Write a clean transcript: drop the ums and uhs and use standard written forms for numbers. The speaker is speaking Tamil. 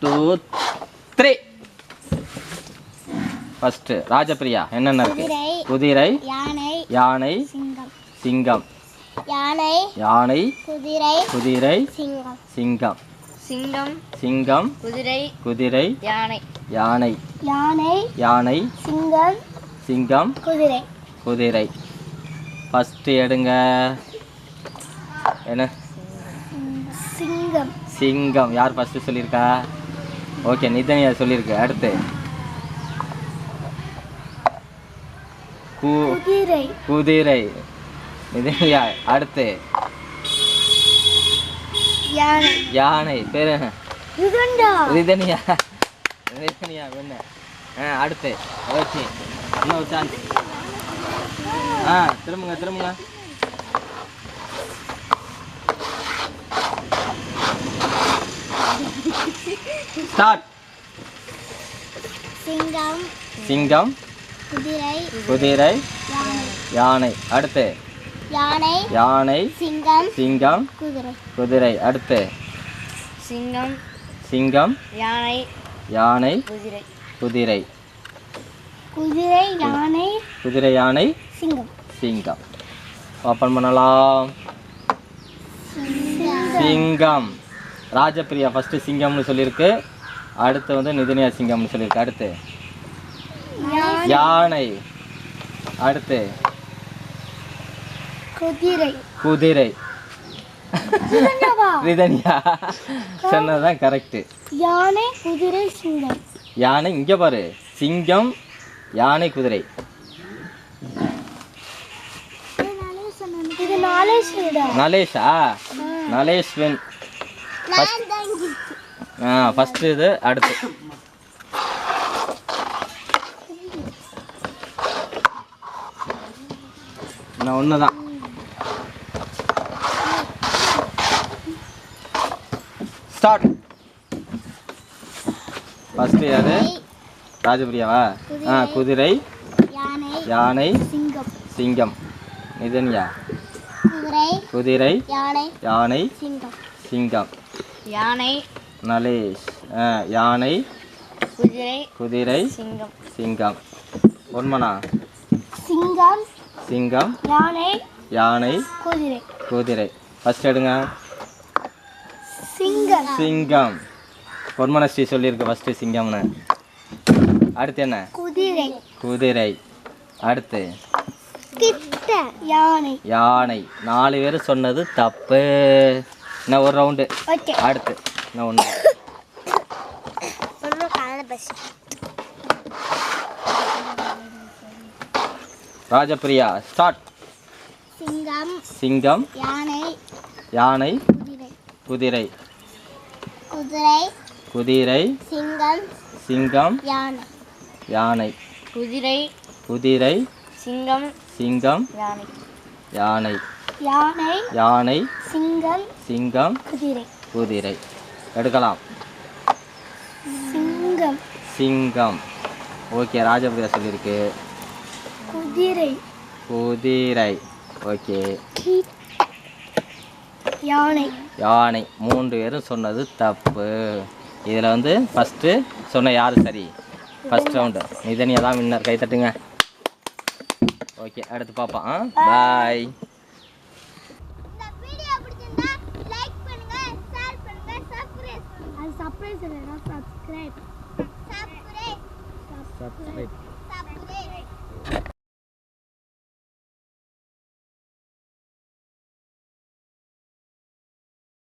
2 3 ஃபர்ஸ்ட் ராஜபிரியா என்னென்ன இருக்கு? குதிரை, யானை, சிங்கம், யானை, குதிரை, சிங்கம், குதிரை, யானை, சிங்கம், குதிரை. ஃபர்ஸ்ட் எடுங்க. என்ன? சிங்கம். யார் ஃபர்ஸ்ட் சொல்லியிருக்கா? ஓகே, நிதனியா சொல்லியிருக்கு. அடுத்து குதிரை. நிதனியா. அடுத்து யானை. பேர் என்ன? நிதனியா. என்ன? அடுத்து ஓகே, இன்னொரு சான்ஸ். திரும்புங்க. ஸ்டார்ட். சிங்கம், குதிரை, யானை. அடுத்து யானை, சிங்கம், குதிரை. அடுத்து சிங்கம், யானை, குதிரை, யானை, சிங்கம். ஓப்பன் பண்ணலாம். சிங்கம். ராஜபிரியா ஃபர்ஸ்ட் சிங்கம்னு சொல்லியிருக்கு. அடுத்து வந்து நிதனியா சிங்கம்னு சொல்லியிருக்கு. அடுத்து யானை. அடுத்து குதிரை. நிதனியா சொன்னதான் கரெக்ட். யானை இங்க பாரு. சிங்கம், யானை, குதிரை. நலேஷா? நலேஷ் வென் ஃபர்ஸ்ட் இது. அடுத்து நான் ஒண்ணுதான். ஸ்டார்ட். ஃபர்ஸ்ட் யாரு? ராஜபிரியாவா? குதிரை, யானை, சிங்கம். நிதனியா? குதிரை, யானை, சிங்கம். நலேஷ் யானை, குதிரை, சிங்கம். ஒன்மனா? சிங்கம், யானை, குதிரை. ஃபர்ஸ்ட் எடுங்க. சிங்கம். பொன்மனஸ்ரீ சொல்லியிருக்கு ஃபர்ஸ்ட் சிங்கம்னு. அடுத்து என்ன? குதிரை. அடுத்து யானை. 4 பேர் சொன்னது தப்பு. நான் ஒரு ரவுண்டு. அடுத்து நான் ஒன்று. ராஜபிரியா ஸ்டார்ட். சிங்கம், யானை, குதிரை, சிங்கம், யானை, குதிரை, சிங்கம், யானை, சிங்கம், குதிரை. எடுக்கலாம். சிங்கம். ஓகே, ராஜபிரியா சொல்லியிருக்கு. குதிரை. ஓகே. யானை. 3 பேரும் சொன்னது தப்பு. இதில் வந்து ஃபஸ்ட்டு சொன்ன யார் சரி? ஃபஸ்ட் ரவுண்டு நிதனியா தான் வின்னர். கை தட்டுங்க. ஓகே, அடுத்து பார்ப்போம். பாய். Subscribe.